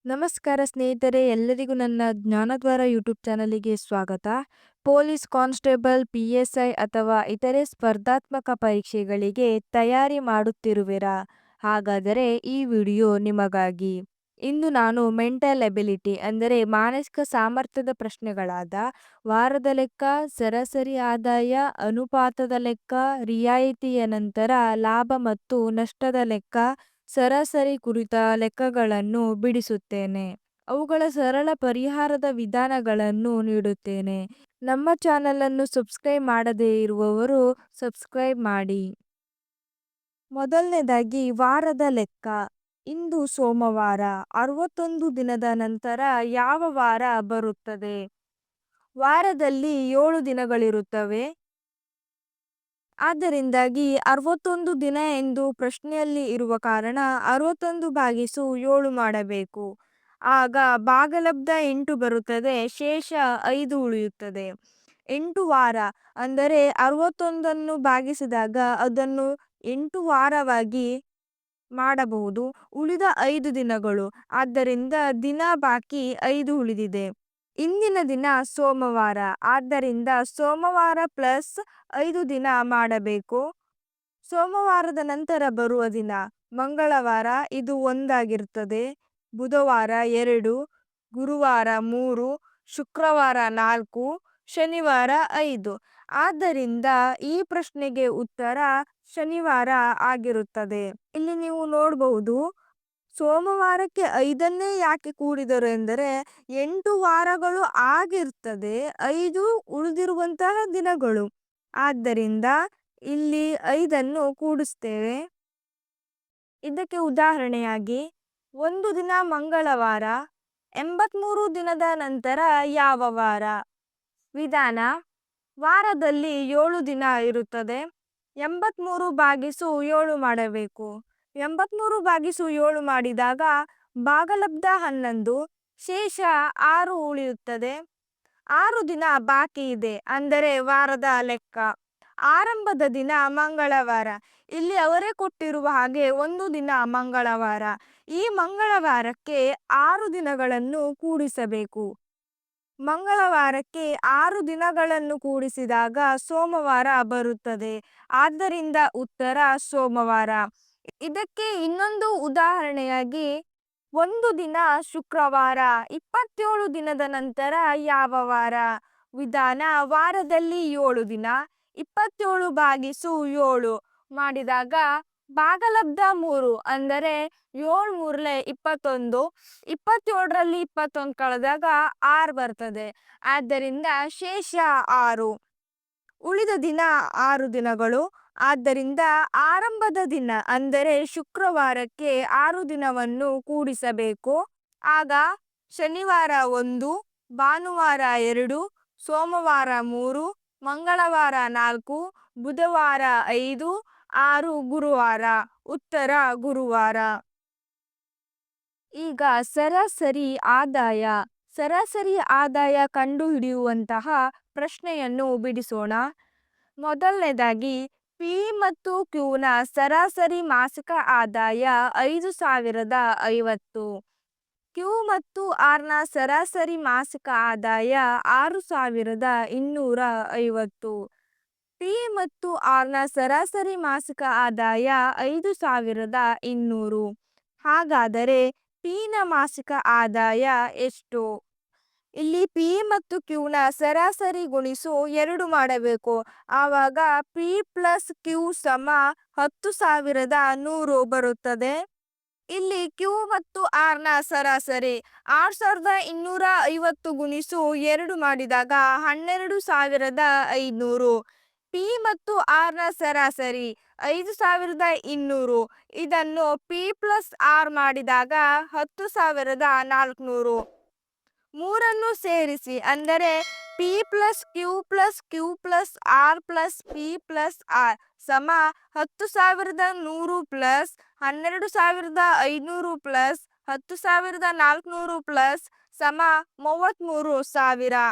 ನಮಸ್ಕಾರ ಸ್ನೇಹಿತರೆ, ಎಲ್ಲರಿಗೂ ನನ್ನ ಜ್ಞಾನದ್ವಾರ ಯೂಟ್ಯೂಬ್ ಚಾನಲಿಗೆ ಸ್ವಾಗತ. ಪೊಲೀಸ್ ಕಾನ್ಸ್ಟೇಬಲ್, PSI ಅಥವಾ ಇತರೆ ಸ್ಪರ್ಧಾತ್ಮಕ ಪರೀಕ್ಷೆಗಳಿಗೆ ತಯಾರಿ ಮಾಡುತ್ತಿರುವಿರಾ? ಹಾಗಾದರೆ ಈ ವಿಡಿಯೋ ನಿಮಗಾಗಿ. ಇಂದು ನಾನು ಮೆಂಟಲ್ ಎಬಿಲಿಟಿ ಅಂದರೆ ಮಾನಸಿಕ ಸಾಮರ್ಥ್ಯದ ಪ್ರಶ್ನೆಗಳಾದ ವಾರದ ಲೆಕ್ಕ, ಸರಾಸರಿ ಆದಾಯ, ಅನುಪಾತದ ಲೆಕ್ಕ, ರಿಯಾಯಿತಿಯ ನಂತರ ಲಾಭ ಮತ್ತು ನಷ್ಟದ ಲೆಕ್ಕ, ಸರಾಸರಿ ಕುರಿತ ಲೆಕ್ಕಗಳನ್ನು ಬಿಡಿಸುತ್ತೇನೆ. ಅವುಗಳ ಸರಳ ಪರಿಹಾರದ ವಿಧಾನಗಳನ್ನು ನೀಡುತ್ತೇನೆ. ನಮ್ಮ ಚಾನಲನ್ನು ಸಬ್ಸ್ಕ್ರೈಬ್ ಮಾಡದೇ ಇರುವವರು ಸಬ್ಸ್ಕ್ರೈಬ್ ಮಾಡಿ. ಮೊದಲನೇದಾಗಿ ವಾರದ ಲೆಕ್ಕ. ಇಂದು ಸೋಮವಾರ. 61 ದಿನದ ನಂತರ ಯಾವ ವಾರ ಬರುತ್ತದೆ? ವಾರದಲ್ಲಿ 7 ದಿನಗಳಿರುತ್ತವೆ. ಆದ್ದರಿಂದಾಗಿ 61 ದಿನ ಎಂದು ಪ್ರಶ್ನೆಯಲ್ಲಿ ಇರುವ ಕಾರಣ 61/7 ಮಾಡಬೇಕು. ಆಗ ಭಾಗಲಬ್ಧ 8 ಬರುತ್ತದೆ, ಶೇಷ 5 ಉಳಿಯುತ್ತದೆ. 8 ವಾರ ಅಂದರೆ 61 ಭಾಗಿಸಿದಾಗ ಅದನ್ನು 8 ವಾರವಾಗಿ ಮಾಡಬಹುದು. ಉಳಿದ 5 ದಿನಗಳು, ಆದ್ದರಿಂದ ದಿನ ಬಾಕಿ 5 ಉಳಿದಿದೆ. ಇಂದಿನ ದಿನ ಸೋಮವಾರ, ಆದ್ದರಿಂದ ಸೋಮವಾರ ಪ್ಲಸ್ 5 ದಿನ ಮಾಡಬೇಕು. ಸೋಮವಾರದ ನಂತರ ಬರುವ ದಿನ ಮಂಗಳವಾರ, ಇದು 1 ಆಗಿರುತ್ತದೆ. ಬುಧವಾರ 2, ಗುರುವಾರ 3, ಶುಕ್ರವಾರ 4, ಶನಿವಾರ 5. ಆದ್ದರಿಂದ ಈ ಪ್ರಶ್ನೆಗೆ ಉತ್ತರ ಶನಿವಾರ ಆಗಿರುತ್ತದೆ. ಇಲ್ಲಿ ನೀವು ನೋಡಬಹುದು, ಸೋಮವಾರಕ್ಕೆ 5ನ್ನೇ ಯಾಕೆ ಕೂಡಿದರು ಎಂದರೆ 8 ವಾರಗಳು ಆಗಿರ್ತದೆ, 5 ಉಳಿದಿರುವಂತಹ ದಿನಗಳು. ಆದ್ದರಿಂದ ಇಲ್ಲಿ 5ಅನ್ನು ಕೂಡಿಸ್ತೇವೆ. ಇದಕ್ಕೆ ಉದಾಹರಣೆಯಾಗಿ, ಒಂದು ದಿನ ಮಂಗಳವಾರ, 83 ದಿನದ ನಂತರ ಯಾವ ವಾರ? ವಿಧಾನ: ವಾರದಲ್ಲಿ 7 ದಿನ ಇರುತ್ತದೆ. 83/7 ಮಾಡಬೇಕು. 83/7 ಮಾಡಿದಾಗ ಭಾಗಲಬ್ಧ 11, ಶೇಷ 6 ಉಳಿಯುತ್ತದೆ. 6 ದಿನ ಬಾಕಿ ಇದೆ, ಅಂದರೆ ವಾರದ ಲೆಕ್ಕ. ಆರಂಭದ ದಿನ ಮಂಗಳವಾರ. ಇಲ್ಲಿ ಅವರೇ ಕೊಟ್ಟಿರುವ ಹಾಗೆ ಒಂದು ದಿನ ಮಂಗಳವಾರ. ಈ ಮಂಗಳವಾರಕ್ಕೆ 6 ದಿನಗಳನ್ನು ಕೂಡಿಸಬೇಕು. ಮಂಗಳವಾರಕ್ಕೆ 6 ದಿನಗಳನ್ನು ಕೂಡಿಸಿದಾಗ ಸೋಮವಾರ ಬರುತ್ತದೆ. ಆದ್ದರಿಂದ ಉತ್ತರ ಸೋಮವಾರ. ಇದಕ್ಕೆ ಇನ್ನೊಂದು ಉದಾಹರಣೆಯಾಗಿ, ಒಂದು ದಿನ ಶುಕ್ರವಾರ, 27 ದಿನದ ನಂತರ ಯಾವ ವಾರ? ವಿಧಾನ: ವಾರದಲ್ಲಿ 7 ದಿನ. 27/7 ಮಾಡಿದಾಗ ಭಾಗಲಬ್ಧ 3, ಅಂದರೆ 7 3 21. 27ರಲ್ಲಿ 21 ಕಳೆದಾಗ 6 ಬರ್ತದೆ. ಆದ್ದರಿಂದ ಶೇಷ 6. ಉಳಿದ ದಿನ 6 ದಿನಗಳು. ಆದ್ದರಿಂದ ಆರಂಭದ ದಿನ ಅಂದರೆ ಶುಕ್ರವಾರಕ್ಕೆ 6 ದಿನವನ್ನು ಕೂಡಿಸಬೇಕು. ಆಗ ಶನಿವಾರ 1, ಭಾನುವಾರ 2, ಸೋಮವಾರ 3, ಮಂಗಳವಾರ 4, ಬುಧವಾರ 5, 6 ಗುರುವಾರ. ಉತ್ತರ ಗುರುವಾರ. ಈಗ ಸರಾಸರಿ ಆದಾಯ. ಸರಾಸರಿ ಆದಾಯ ಕಂಡುಹಿಡಿಯುವಂತಹ ಪ್ರಶ್ನೆಯನ್ನು ಬಿಡಿಸೋಣ. ಮೊದಲನೇದಾಗಿ, P ಮತ್ತು Qನ ಸರಾಸರಿ ಮಾಸಿಕ ಆದಾಯ 5,050. Q ಮತ್ತು Rನ ಸರಾಸರಿ ಮಾಸಿಕ ಆದಾಯ 6,250. P ಮತ್ತು Rನ ಸರಾಸರಿ ಮಾಸಿಕ ಆದಾಯ 5,200. ಹಾಗಾದರೆ Pನ ಮಾಸಿಕ ಆದಾಯ ಎಷ್ಟು? ಇಲ್ಲಿ P ಮತ್ತು Qನ ಸರಾಸರಿ ಗುಣಿಸು 2 ಮಾಡಬೇಕು. ಆವಾಗ P ಪ್ಲಸ್ Q ಸಮ 10,100 ಬರುತ್ತದೆ. ಇಲ್ಲಿ Q ಮತ್ತು Rನ ಸರಾಸರಿ 6,250 ಗುಣಿಸು 2 ಮಾಡಿದಾಗ 12,500. P ಮತ್ತು Rನ ಸರಾಸರಿ 5,200. ಇದನ್ನು P ಪ್ಲಸ್ R ಮಾಡಿದಾಗ 10,400. ಮೂರನ್ನು ಸೇರಿಸಿ, ಅಂದರೆ P plus Q plus Q plus R plus P plus R ಸಮ 10,100 ಪ್ಲಸ್ 12,500 ಪ್ಲಸ್ 10,400 ಪ್ಲಸ್ ಸಮ 33,000.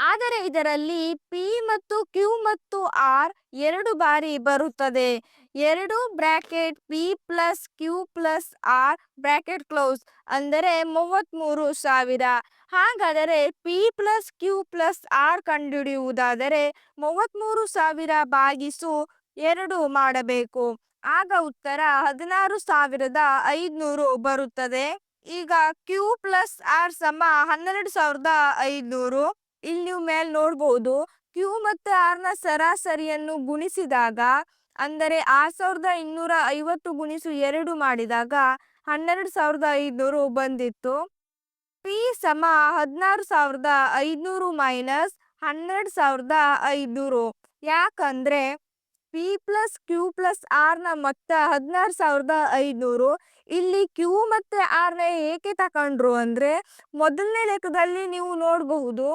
ಆದರೆ ಇದರಲ್ಲಿ ಪಿ ಮತ್ತು ಕ್ಯೂ ಮತ್ತು ಆರ್ ಎರಡು ಬಾರಿ ಬರುತ್ತದೆ. ಎರಡು bracket P plus Q plus R bracket close ಅಂದರೆ 33,000. ಹಾಗಾದರೆ P plus Q plus R ಕಂಡುಹಿಡಿಯುವುದಾದರೆ 33,000 ಭಾಗಿಸು 2 ಮಾಡಬೇಕು. ಆಗ ಉತ್ತರ 16,500 ಬರುತ್ತದೆ. ಈಗ ಕ್ಯೂ ಪ್ಲಸ್ ಆರ್ ಸಮ 12,500. ಇಲ್ಲಿ ನೀವು ಮೇಲೆ ನೋಡ್ಬೋದು, ಕ್ಯೂ ಮತ್ತು ಆರ್ ನ ಸರಾಸರಿಯನ್ನು ಗುಣಿಸಿದಾಗ ಅಂದರೆ 6,250 ಗುಣಿಸು 2 ಮಾಡಿದಾಗ 12,500 ಬಂದಿತ್ತು. ಪಿ ಸಮ 16,500 ಮೈನಸ್ 12,500. ಯಾಕಂದ್ರೆ P plus Q plus R ನ ಮೊತ್ತ 16,500. ಇಲ್ಲಿ ಕ್ಯೂ ಮತ್ತೆ ಆರ್ ನ ಏಕೆ ತಕೊಂಡ್ರು ಅಂದ್ರೆ ಮೊದಲನೇ ಲೆಕ್ಕದಲ್ಲಿ ನೀವು ನೋಡಬಹುದು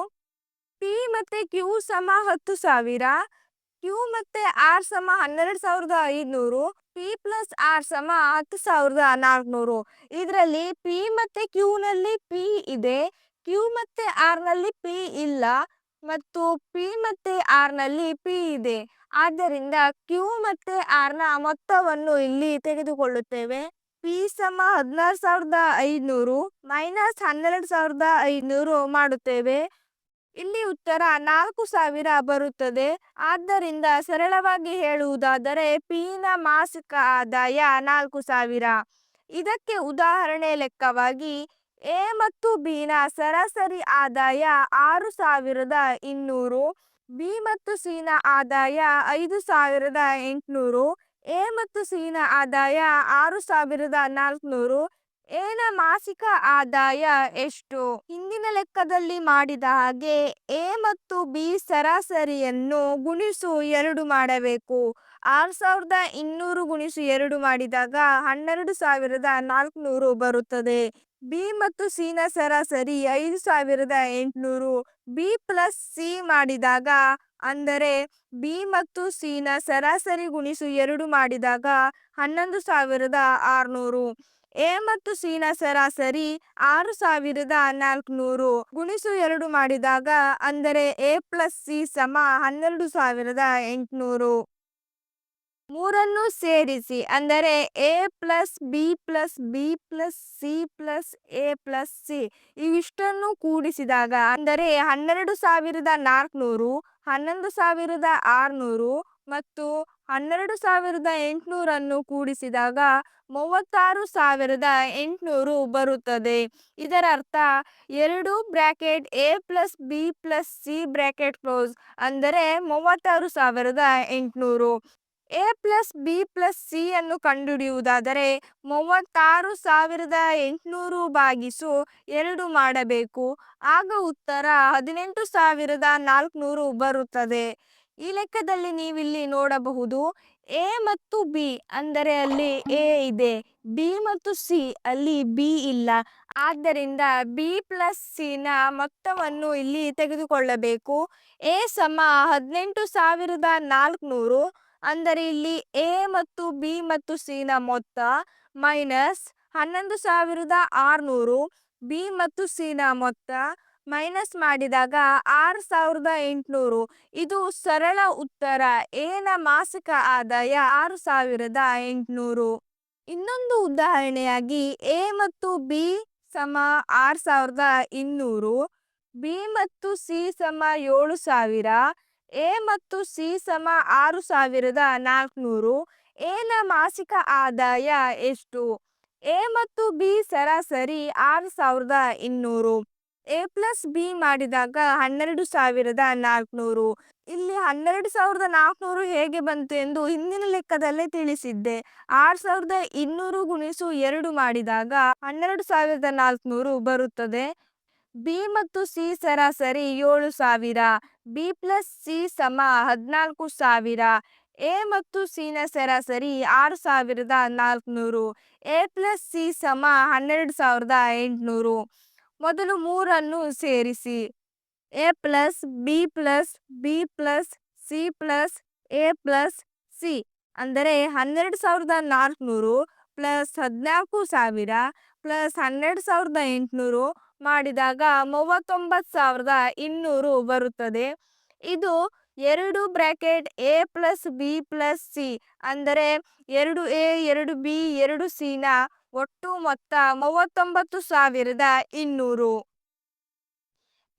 ಪಿ ಮತ್ತೆ ಕ್ಯೂ ಸಮ 10,000, ಕ್ಯೂ ಮತ್ತೆ ಆರ್ ಸಮ 12,500, ಪಿ ಪ್ಲಸ್ ಆರ್ ಸಮ 10,400. ಇದರಲ್ಲಿ ಪಿ ಮತ್ತೆ ಕ್ಯೂ ನಲ್ಲಿ ಪಿ ಇದೆ, ಕ್ಯೂ ಮತ್ತೆ ಆರ್ ನಲ್ಲಿ ಪಿ ಇಲ್ಲ ಮತ್ತು ಪಿ ಮತ್ತೆ ಆರ್ ನಲ್ಲಿ ಪಿ ಇದೆ. ಆದ್ದರಿಂದ ಕ್ಯೂ ಮತ್ತೆ ಆರ್ ನ ಮೊತ್ತವನ್ನು ಇಲ್ಲಿ ತೆಗೆದುಕೊಳ್ಳುತ್ತೇವೆ. ಪಿ ಸಮ 16,500 ಮೈನಸ್ 12,500 ಮಾಡುತ್ತೇವೆ. ಇಲ್ಲಿ ಉತ್ತರ 4,000 ಬರುತ್ತದೆ. ಆದ್ದರಿಂದ ಸರಳವಾಗಿ ಹೇಳುವುದಾದರೆ ಪಿ ನ ಮಾಸಿಕ ಆದಾಯ 4,000. ಇದಕ್ಕೆ ಉದಾಹರಣೆ ಲೆಕ್ಕವಾಗಿ ಎ ಮತ್ತು ಬಿ ನ ಸರಾಸರಿ ಆದಾಯ 6,200, ಬಿ ಮತ್ತು ಸಿ ನ ಆದಾಯ 5,800, ಎ ಮತ್ತು ಸಿ ನ ಆದಾಯ 6,400. ಎ ನ ಮಾಸಿಕ ಆದಾಯ ಎಷ್ಟು? ಹಿಂದಿನ ಲೆಕ್ಕದಲ್ಲಿ ಮಾಡಿದ ಹಾಗೆ ಎ ಮತ್ತು ಬಿ ಸರಾಸರಿಯನ್ನು ಗುಣಿಸು 2 ಮಾಡಬೇಕು. 6,200 ಗುಣಿಸು 2 ಮಾಡಿದಾಗ 12,400 ಬರುತ್ತದೆ. ಬಿ ಮತ್ತು ಸಿ ನ ಸರಾಸರಿ 5,800. ಬಿ ಪ್ಲಸ್ ಸಿ ಮಾಡಿದಾಗ ಅಂದರೆ ಬಿ ಮತ್ತು ಸಿ ನ ಸರಾಸರಿ ಗುಣಿಸು 2 ಮಾಡಿದಾಗ 11,600. ಎ ಮತ್ತು ಸಿ ನ ಸರಾಸರಿ 6,400 ಗುಣಿಸು 2 ಮಾಡಿದಾಗ ಅಂದರೆ ಎ ಪ್ಲಸ್ ಸಿ ಸಮ 12,800. ಮೂರನ್ನು ಸೇರಿಸಿ ಅಂದರೆ A plus B plus B plus C plus A plus C ಇವಿಷ್ಟನ್ನು ಕೂಡಿಸಿದಾಗ ಅಂದರೆ 12,400, 11,600 ಮತ್ತು 12,800 ಕೂಡಿಸಿದಾಗ 36,800 ಬರುತ್ತದೆ. ಇದರ ಅರ್ಥ 2 bracket A plus B plus C bracket close ಅಂದರೆ 36,800. A plus B plus C ಅನ್ನು ಕಂಡುಹಿಡಿಯುವುದಾದರೆ 36,800 ಭಾಗಿಸು 2 ಮಾಡಬೇಕು. ಆಗ ಉತ್ತರ 18,400 ಬರುತ್ತದೆ. ಈ ಲೆಕ್ಕದಲ್ಲಿ ನೀವಿಲ್ಲಿ ನೋಡಬಹುದು ಎ ಮತ್ತು ಬಿ ಅಂದರೆ ಅಲ್ಲಿ ಎ ಇದೆ, ಬಿ ಮತ್ತು ಸಿ ಅಲ್ಲಿ ಬಿ ಇಲ್ಲ. ಆದ್ದರಿಂದ ಬಿ ಪ್ಲಸ್ ಸಿ ನ ಮೊತ್ತವನ್ನು ಇಲ್ಲಿ ತೆಗೆದುಕೊಳ್ಳಬೇಕು. ಎ ಸಮ 18,400 ಅಂದರೆ ಇಲ್ಲಿ ಎ ಮತ್ತು ಬಿ ಮತ್ತು ಸಿ ನ ಮೊತ್ತ ಮೈನಸ್ 11,600 ಬಿ ಮತ್ತು ಸಿ ನ ಮೊತ್ತ ಮೈನಸ್ ಮಾಡಿದಾಗ 6,800. ಇದು ಸರಳ ಉತ್ತರ. ಎ ನ ಮಾಸಿಕ ಆದಾಯ 6,800. ಇನ್ನೊಂದು ಉದಾಹರಣೆಯಾಗಿ ಎ ಮತ್ತು ಬಿ ಸಮ 6,200, ಬಿ ಮತ್ತು ಸಿ ಸಮ 7,000, ಎ ಮತ್ತು ಸಿ ಸಮ 6,400. ಎ ನ ಮಾಸಿಕ ಆದಾಯ ಎಷ್ಟು? ಎ ಮತ್ತು ಬಿ ಸರಾಸರಿ 6,200. ಎ ಪ್ಲಸ್ ಬಿ ಮಾಡಿದಾಗ 12,400. ಇಲ್ಲಿ 12,400 ಹೇಗೆ ಬಂತು ಎಂದು ಹಿಂದಿನ ಲೆಕ್ಕದಲ್ಲೇ ತಿಳಿಸಿದ್ದೆ. 6,200 ಗುಣಿಸು 2 ಮಾಡಿದಾಗ 12,400 ಬರುತ್ತದೆ. ಬಿ ಮತ್ತು ಸಿ ಸರಾಸರಿ 7,000, ಬಿ ಪ್ಲಸ್ ಸಿ ಸಮ 14,000, ಎ ಮತ್ತು ಸಿ ನ ಸರಾಸರಿ 6,400, ಎ ಪ್ಲಸ್ ಸಿ ಸಮ 12,800. ಮೊದಲು ಮೂರನ್ನು ಸೇರಿಸಿ. A plus B plus B plus C plus A plus C ಅಂದರೆ 12,400 ಪ್ಲಸ್ 14,000 ಪ್ಲಸ್ 12,800 ಮಾಡಿದಾಗ 39,200 ಬರುತ್ತದೆ. ಇದು 2 bracket A plus B plus C ಅಂದರೆ 2a 2b 2cನ ಒಟ್ಟು ಮೊತ್ತ 39,200.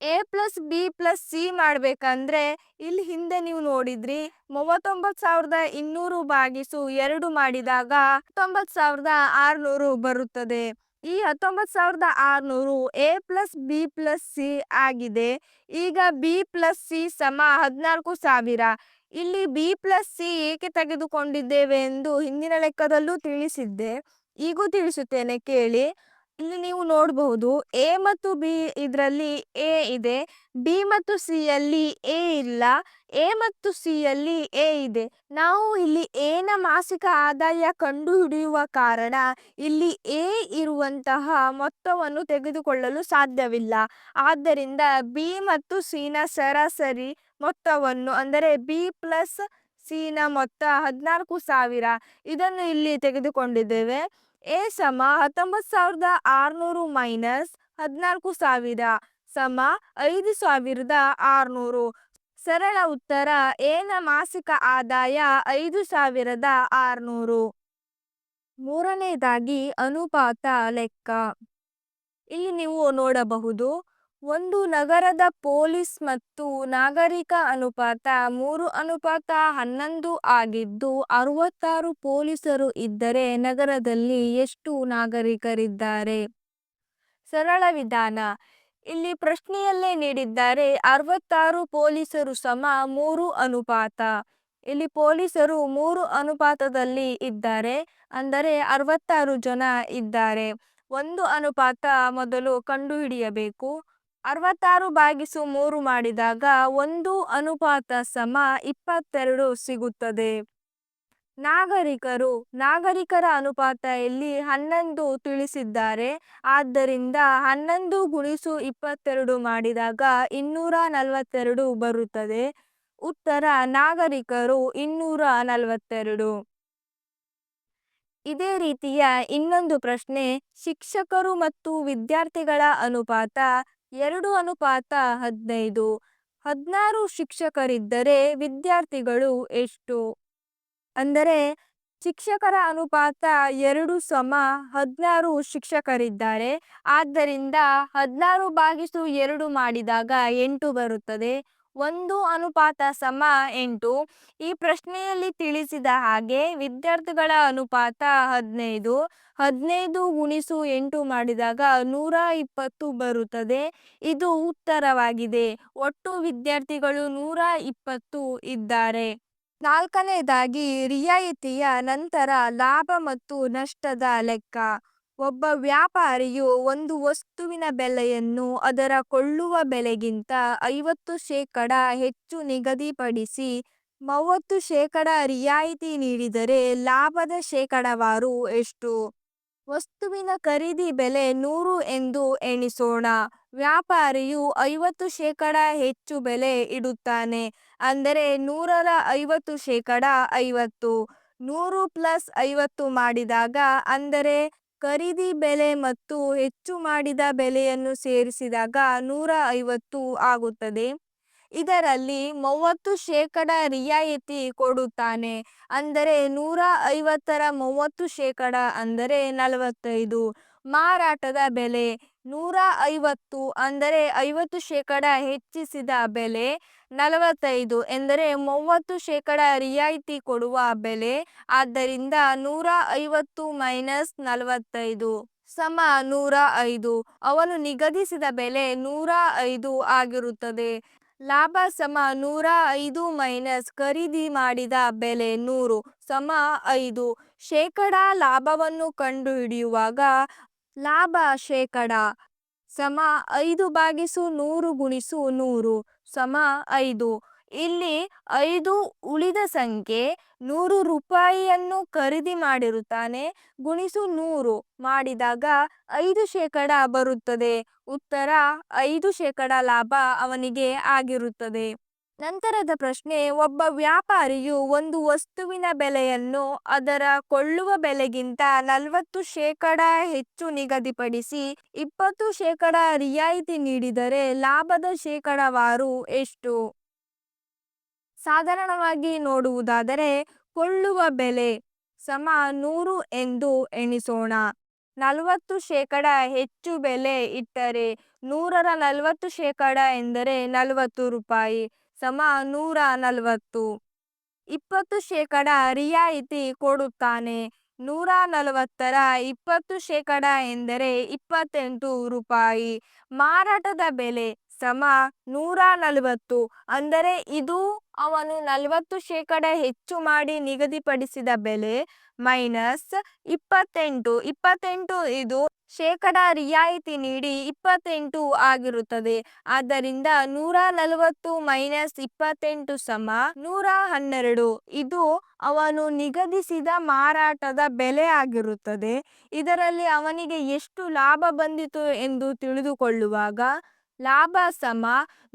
A plus B plus C ಮಾಡಬೇಕಂದ್ರೆ ಇಲ್ಲಿ ಹಿಂದೆ ನೀವು ನೋಡಿದ್ರಿ 39,200 ಭಾಗಿಸು 2 ಮಾಡಿದಾಗ 19,600 ಬರುತ್ತದೆ. ಈ 19,600 A plus B plus C ಆಗಿದೆ. ಈಗ ಬಿ ಪ್ಲಸ್ ಸಿ ಸಮ 14,000. ಇಲ್ಲಿ ಬಿ ಪ್ಲಸ್ ಸಿ ಏಕೆ ತೆಗೆದುಕೊಂಡಿದ್ದೇವೆ ಎಂದು ಹಿಂದಿನ ಲೆಕ್ಕದಲ್ಲೂ ತಿಳಿಸಿದ್ದೆ, ಈಗೂ ತಿಳಿಸುತ್ತೇನೆ ಕೇಳಿ. ಇಲ್ಲಿ ನೀವು ನೋಡಬಹುದು ಎ ಮತ್ತು ಬಿ ಇದರಲ್ಲಿ ಎ ಇದೆ, ಬಿ ಮತ್ತು ಸಿ ಯಲ್ಲಿ ಎ ಇಲ್ಲ, ಎ ಮತ್ತು ಸಿ ಯಲ್ಲಿ ಎ ಇದೆ. ನಾವು ಇಲ್ಲಿ ಎ ನ ಮಾಸಿಕ ಆದಾಯ ಕಂಡುಹಿಡಿಯುವ ಕಾರಣ ಇಲ್ಲಿ ಎ ಇರುವಂತಹ ಮೊತ್ತವನ್ನು ತೆಗೆದುಕೊಳ್ಳಲು ಸಾಧ್ಯವಿಲ್ಲ. ಆದ್ದರಿಂದ ಬಿ ಮತ್ತು ಸಿ ನ ಸರಾಸರಿ ಮೊತ್ತವನ್ನು ಅಂದರೆ ಬಿ ಪ್ಲಸ್ ಸಿ ನ ಮೊತ್ತ 14,000 ಇದನ್ನು ಇಲ್ಲಿ ತೆಗೆದುಕೊಂಡಿದ್ದೇವೆ. ಎ ಸಮ 19,600 ಮೈನಸ್ 14,000 ಸಮ 5,600. ಸರಳ ಉತ್ತರ ಎ ನ ಮಾಸಿಕ ಆದಾಯ 5,600. ಮೂರನೇದಾಗಿ ಅನುಪಾತ ಲೆಕ್ಕ. ಇಲ್ಲಿ ನೀವು ನೋಡಬಹುದು ಒಂದು ನಗರದ ಪೊಲೀಸ್ ಮತ್ತು ನಾಗರಿಕ ಅನುಪಾತ 3:11 ಆಗಿದ್ದು 66 ಪೊಲೀಸರು ಇದ್ದರೆ ನಗರದಲ್ಲಿ ಎಷ್ಟು ನಾಗರಿಕರಿದ್ದಾರೆ? ಸರಳ ವಿಧಾನ. ಇಲ್ಲಿ ಪ್ರಶ್ನೆಯಲ್ಲೇ ನೀಡಿದ್ದಾರೆ 66 ಪೊಲೀಸರು ಸಮ 3 ಅನುಪಾತ. ಇಲ್ಲಿ ಪೊಲೀಸರು 3 ಅನುಪಾತದಲ್ಲಿ ಇದ್ದಾರೆ, ಅಂದರೆ 66 ಜನ ಇದ್ದಾರೆ. ಒಂದು ಅನುಪಾತ ಮೊದಲು ಕಂಡುಹಿಡಿಯಬೇಕು. 66 ಭಾಗಿಸು 3 ಮಾಡಿದಾಗ 1 ಅನುಪಾತ ಸಮ 22 ಸಿಗುತ್ತದೆ. ನಾಗರಿಕರ ಅನುಪಾತ ಇಲ್ಲಿ 11 ತಿಳಿಸಿದ್ದಾರೆ. ಆದ್ದರಿಂದ 11 ಗುಣಿಸು 22 ಮಾಡಿದಾಗ 242 ಬರುತ್ತದೆ. ಉತ್ತರ ನಾಗರಿಕರು 242. ಇದೇ ರೀತಿಯ ಇನ್ನೊಂದು ಪ್ರಶ್ನೆ, ಶಿಕ್ಷಕರು ಮತ್ತು ವಿದ್ಯಾರ್ಥಿಗಳ ಅನುಪಾತ 2:15. 16 ಶಿಕ್ಷಕರಿದ್ದರೆ ವಿದ್ಯಾರ್ಥಿಗಳು ಎಷ್ಟು? ಅಂದರೆ ಶಿಕ್ಷಕರ ಅನುಪಾತ 2 ಸಮ 16 ಶಿಕ್ಷಕರಿದ್ದಾರೆ. ಆದ್ದರಿಂದ 16 ಭಾಗಿಸು 2 ಮಾಡಿದಾಗ 8 ಬರುತ್ತದೆ. 1 ಅನುಪಾತ ಸಮ 8. ಈ ಪ್ರಶ್ನೆಯಲ್ಲಿ ತಿಳಿಸಿದ ಹಾಗೆ ವಿದ್ಯಾರ್ಥಿಗಳ ಅನುಪಾತ 15. 15 ಗುಣಿಸು 8 ಮಾಡಿದಾಗ 120 ಬರುತ್ತದೆ. ಇದು ಉತ್ತರವಾಗಿದೆ. ಒಟ್ಟು ವಿದ್ಯಾರ್ಥಿಗಳು 120 ಇದ್ದಾರೆ. ನಾಲ್ಕನೇದಾಗಿ ರಿಯಾಯಿತಿಯ ನಂತರ ಲಾಭ ಮತ್ತು ನಷ್ಟದ ಲೆಕ್ಕ. ಒಬ್ಬ ವ್ಯಾಪಾರಿಯು ಒಂದು ವಸ್ತುವಿನ ಬೆಲೆಯನ್ನು ಅದರ ಕೊಳ್ಳುವ ಬೆಲೆಗಿಂತ 50% ಹೆಚ್ಚು ನಿಗದಿಪಡಿಸಿ 30% ರಿಯಾಯಿತಿ ನೀಡಿದರೆ ಲಾಭದ ಶೇಕಡಾವಾರು ಎಷ್ಟು? ವಸ್ತುವಿನ ಖರೀದಿ ಬೆಲೆ 100 ಎಂದು ಎಣಿಸೋಣ. ವ್ಯಾಪಾರಿಯು 50% ಹೆಚ್ಚು ಬೆಲೆ ಇಡುತ್ತಾನೆ, ಅಂದರೆ 100ರ 50% 50. 100 ಪ್ಲಸ್ 50 ಮಾಡಿದಾಗ ಅಂದರೆ ಖರೀದಿ ಬೆಲೆ ಮತ್ತು ಹೆಚ್ಚು ಮಾಡಿದ ಬೆಲೆಯನ್ನು ಸೇರಿಸಿದಾಗ 150 ಆಗುತ್ತದೆ. ಇದರಲ್ಲಿ 30% ರಿಯಾಯಿತಿ ಕೊಡುತ್ತಾನೆ, ಅಂದರೆ 150ರ 30% ಅಂದರೆ 45. ಮಾರಾಟದ ಬೆಲೆ 150 ಅಂದರೆ 50% ಹೆಚ್ಚಿಸಿದ ಬೆಲೆ, 45 ಎಂದರೆ 30% ರಿಯಾಯಿತಿ ಕೊಡುವ ಬೆಲೆ. ಆದ್ದರಿಂದ 150 ಮೈನಸ್ 45 ಸಮ 105. ಅವನು ನಿಗದಿಸಿದ ಬೆಲೆ 105 ಆಗಿರುತ್ತದೆ. ಲಾಭ ಸಮ 105 ಮೈನಸ್ ಖರೀದಿ ಮಾಡಿದ ಬೆಲೆ 100 ಸಮ 5. ಶೇಕಡಾ ಲಾಭವನ್ನು ಕಂಡುಹಿಡಿಯುವಾಗ ಲಾಭ ಶೇಕಡಾ ಸಮ 5/100 ಗುಣಿಸು 100 ಸಮ 5. ಇಲ್ಲಿ 5 ಉಳಿದ ಸಂಖ್ಯೆ. 100 ರೂಪಾಯಿಯನ್ನು ಖರೀದಿ ಮಾಡಿರುತ್ತಾನೆ, ಗುಣಿಸು 100 ಮಾಡಿದಾಗ 5% ಬರುತ್ತದೆ. ಉತ್ತರ 5% ಲಾಭ ಅವನಿಗೆ ಆಗಿರುತ್ತದೆ. ನಂತರದ ಪ್ರಶ್ನೆ, ಒಬ್ಬ ವ್ಯಾಪಾರಿಯು ಒಂದು ವಸ್ತುವಿನ ಬೆಲೆಯನ್ನು ಅದರ ಕೊಳ್ಳುವ ಬೆಲೆಗಿಂತ 40% ಹೆಚ್ಚು ನಿಗದಿಪಡಿಸಿ 20% ರಿಯಾಯಿತಿ ನೀಡಿದರೆ ಲಾಭದ ಶೇಕಡಾವಾರು ಎಷ್ಟು? ಸಾಧಾರಣವಾಗಿ ನೋಡುವುದಾದರೆ ಕೊಳ್ಳುವ ಬೆಲೆ ಸಮ 100 ಎಂದು ಎಣಿಸೋಣ. 40% ಹೆಚ್ಚು ಬೆಲೆ ಇಟ್ಟರೆ 100ರ 40% ಎಂದರೆ 40 ರೂಪಾಯಿ ಸಮ 140. 20% ರಿಯಾಯಿತಿ ಕೊಡುತ್ತಾನೆ. 140ರ 20% ಎಂದರೆ 28 ರೂಪಾಯಿ. ಮಾರಾಟದ ಬೆಲೆ ಸಮ 140, ಅಂದರೆ ಇದು ಅವನು 40% ಹೆಚ್ಚು ಮಾಡಿ ನಿಗದಿಪಡಿಸಿದ ಬೆಲೆ ಮೈನಸ್ 28. 28 ಇದು ಶೇಕಡಾ ರಿಯಾಯಿತಿ ನೀಡಿ 28 ಆಗಿರುತ್ತದೆ. ಆದ್ದರಿಂದ 140 ಮೈನಸ್ 28 ಸಮ 112. ಇದು ಅವನು ನಿಗದಿಸಿದ ಮಾರಾಟದ ಬೆಲೆ ಆಗಿರುತ್ತದೆ. ಇದರಲ್ಲಿ ಅವನಿಗೆ ಎಷ್ಟು ಲಾಭ ಬಂದಿತು ಎಂದು ತಿಳಿದುಕೊಳ್ಳುವಾಗ ಲಾಭ ಸಮ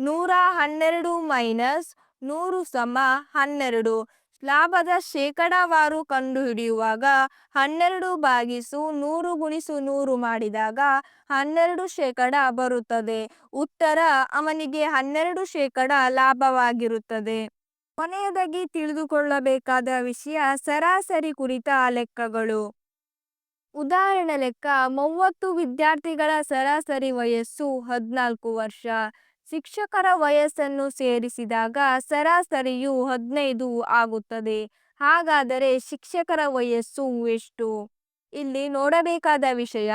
112 ಮೈನಸ್ 100 ಸಮ 12. ಲಾಭದ ಶೇಕಡಾವಾರು ಕಂಡುಹಿಡಿಯುವಾಗ 12 ಭಾಗಿಸು 100 ಗುಣಿಸು 100 ಮಾಡಿದಾಗ 12% ಬರುತ್ತದೆ. ಉತ್ತರ ಅವನಿಗೆ 12% ಲಾಭವಾಗಿರುತ್ತದೆ. ಕೊನೆಯದಾಗಿ ತಿಳಿದುಕೊಳ್ಳಬೇಕಾದ ವಿಷಯ ಸರಾಸರಿ ಕುರಿತ ಲೆಕ್ಕಗಳು. ಉದಾಹರಣೆ ಲೆಕ್ಕ: 30 ವಿದ್ಯಾರ್ಥಿಗಳ ಸರಾಸರಿ ವಯಸ್ಸು 14 ವರ್ಷ. ಶಿಕ್ಷಕರ ವಯಸ್ಸನ್ನು ಸೇರಿಸಿದಾಗ ಸರಾಸರಿಯು 15 ಆಗುತ್ತದೆ. ಹಾಗಾದರೆ ಶಿಕ್ಷಕರ ವಯಸ್ಸು ಎಷ್ಟು? ಇಲ್ಲಿ ನೋಡಬೇಕಾದ ವಿಷಯ,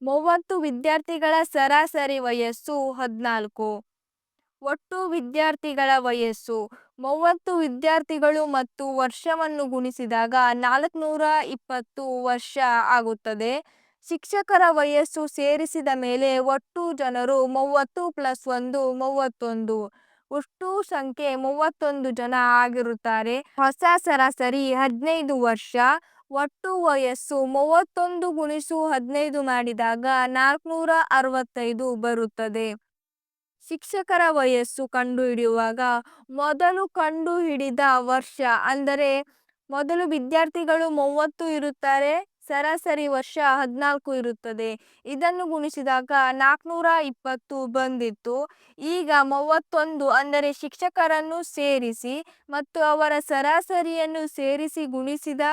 30 ವಿದ್ಯಾರ್ಥಿಗಳ ಸರಾಸರಿ ವಯಸ್ಸು 14. ಒಟ್ಟು ವಿದ್ಯಾರ್ಥಿಗಳ ವಯಸ್ಸು 30 ವಿದ್ಯಾರ್ಥಿಗಳು ಮತ್ತು ವರ್ಷವನ್ನು ಗುಣಿಸಿದಾಗ 420 ವರ್ಷ ಆಗುತ್ತದೆ. ಶಿಕ್ಷಕರ ವಯಸ್ಸು ಸೇರಿಸಿದ ಮೇಲೆ ಒಟ್ಟು ಜನರು 30 ಪ್ಲಸ್ 1 31. ಒಟ್ಟು ಸಂಖ್ಯೆ 31 ಜನ ಆಗಿರುತ್ತಾರೆ. ಹೊಸ ಸರಾಸರಿ 15 ವರ್ಷ. ಒಟ್ಟು ವಯಸ್ಸು 31 ಗುಣಿಸು 15 ಮಾಡಿದಾಗ 465 ಬರುತ್ತದೆ. ಶಿಕ್ಷಕರ ವಯಸ್ಸು ಕಂಡುಹಿಡಿಯುವಾಗ ಮೊದಲು ಕಂಡುಹಿಡಿದ ವರ್ಷ, ಅಂದರೆ ಮೊದಲು ವಿದ್ಯಾರ್ಥಿಗಳು 30 ಇರುತ್ತಾರೆ, ಸರಾಸರಿ ವರ್ಷ 14 ಇರುತ್ತದೆ. ಇದನ್ನು ಗುಣಿಸಿದಾಗ 420 ಬಂದಿತ್ತು. ಈಗ 31, ಅಂದರೆ ಶಿಕ್ಷಕರನ್ನು ಸೇರಿಸಿ ಮತ್ತು ಅವರ ಸರಾಸರಿಯನ್ನು ಸೇರಿಸಿ ಗುಣಿಸಿದ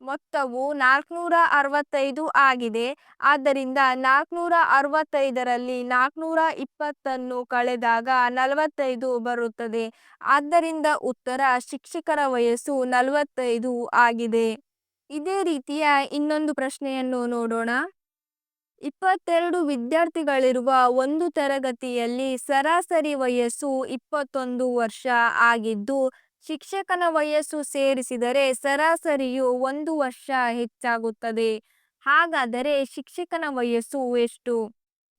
ಮೊತ್ತವು 465 ಆಗಿದೆ. ಆದ್ದರಿಂದ 465ರಲ್ಲಿ 420 ಕಳೆದಾಗ 45 ಬರುತ್ತದೆ. ಆದ್ದರಿಂದ ಉತ್ತರ ಶಿಕ್ಷಕರ ವಯಸ್ಸು 45 ಆಗಿದೆ. ಇದೇ ರೀತಿಯ ಇನ್ನೊಂದು ಪ್ರಶ್ನೆಯನ್ನು ನೋಡೋಣ. 22 ವಿದ್ಯಾರ್ಥಿಗಳಿರುವ ಒಂದು ತರಗತಿಯಲ್ಲಿ ಸರಾಸರಿ ವಯಸ್ಸು 21 ವರ್ಷ ಆಗಿದ್ದು ಶಿಕ್ಷಕನ ವಯಸ್ಸು ಸೇರಿಸಿದರೆ ಸರಾಸರಿಯು 1 ವರ್ಷ ಹೆಚ್ಚಾಗುತ್ತದೆ. ಹಾಗಾದರೆ ಶಿಕ್ಷಕನ ವಯಸ್ಸು ಎಷ್ಟು?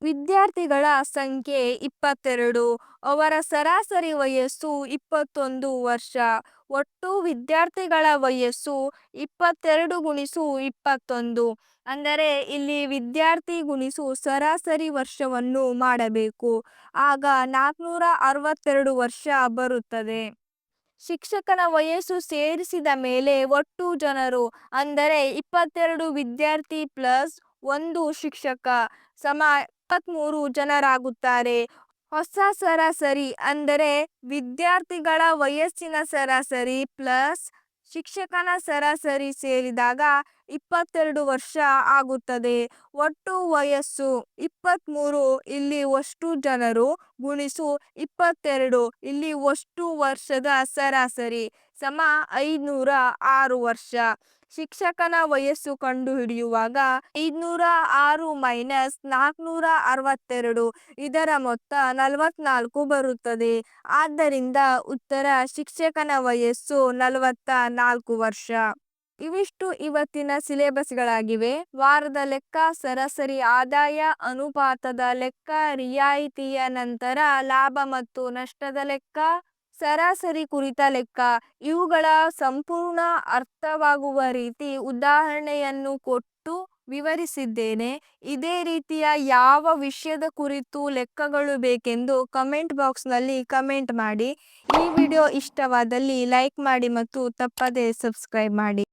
ವಿದ್ಯಾರ್ಥಿಗಳ ಸಂಖ್ಯೆ 22, ಅವರ ಸರಾಸರಿ ವಯಸ್ಸು 21 ವರ್ಷ. ಒಟ್ಟು ವಿದ್ಯಾರ್ಥಿಗಳ ವಯಸ್ಸು 22 ಗುಣಿಸು 21, ಅಂದರೆ ಇಲ್ಲಿ ವಿದ್ಯಾರ್ಥಿ ಗುಣಿಸು ಸರಾಸರಿ ವರ್ಷವನ್ನು ಮಾಡಬೇಕು. ಆಗ 462 ವರ್ಷ ಬರುತ್ತದೆ. ಶಿಕ್ಷಕನ ವಯಸ್ಸು ಸೇರಿಸಿದ ಮೇಲೆ ಒಟ್ಟು ಜನರು, ಅಂದರೆ 22 ವಿದ್ಯಾರ್ಥಿ ಪ್ಲಸ್ 1 ಶಿಕ್ಷಕ ಸಮ 23 ಜನರಾಗುತ್ತಾರೆ. ಹೊಸ ಸರಾಸರಿ, ಅಂದರೆ ವಿದ್ಯಾರ್ಥಿಗಳ ವಯಸ್ಸಿನ ಸರಾಸರಿ ಪ್ಲಸ್ ಶಿಕ್ಷಕನ ಸರಾಸರಿ ಸೇರಿದಾಗ 22 ವರ್ಷ ಆಗುತ್ತದೆ. ಒಟ್ಟು ವಯಸ್ಸು 23, ಇಲ್ಲಿ ಒಷ್ಟು ಜನರು ಗುಣಿಸು 22, ಇಲ್ಲಿ ಒಷ್ಟು ವರ್ಷದ ಸರಾಸರಿ ಸಮ 506 ವರ್ಷ. ಶಿಕ್ಷಕನ ವಯಸ್ಸು ಕಂಡುಹಿಡಿಯುವಾಗ 506 ಮೈನಸ್ 462, ಇದರ ಮೊತ್ತ 44 ಬರುತ್ತದೆ. ಆದ್ದರಿಂದ ಉತ್ತರ ಶಿಕ್ಷಕನ ವಯಸ್ಸು 44 ವರ್ಷ. ಇವಿಷ್ಟು ಇವತ್ತಿನ ಸಿಲೆಬಸ್ಗಳಾಗಿವೆ. ವಾರದ ಲೆಕ್ಕ, ಸರಾಸರಿ ಆದಾಯ ಅನುಪಾತದ ಲೆಕ್ಕ, ರಿಯಾಯಿತಿಯ ನಂತರ ಲಾಭ ಮತ್ತು ನಷ್ಟದ ಲೆಕ್ಕ, ಸರಾಸರಿ ಕುರಿತ ಲೆಕ್ಕ, ಇವುಗಳ ಸಂಪೂರ್ಣ ಅರ್ಥವಾಗುವ ರೀತಿ ಉದಾಹರಣೆಯನ್ನು ಕೊಟ್ಟು ವಿವರಿಸಿದ್ದೇನೆ. ಇದೇ ರೀತಿಯ ಯಾವ ವಿಷಯದ ಕುರಿತು ಲೆಕ್ಕಗಳು ಬೇಕೆಂದು ಕಮೆಂಟ್ ಬಾಕ್ಸ್ನಲ್ಲಿ ಕಮೆಂಟ್ ಮಾಡಿ. ಈ ವಿಡಿಯೋ ಇಷ್ಟವಾದಲ್ಲಿ ಲೈಕ್ ಮಾಡಿ ಮತ್ತು ತಪ್ಪದೇ ಸಬ್ಸ್ಕ್ರೈಬ್ ಮಾಡಿ.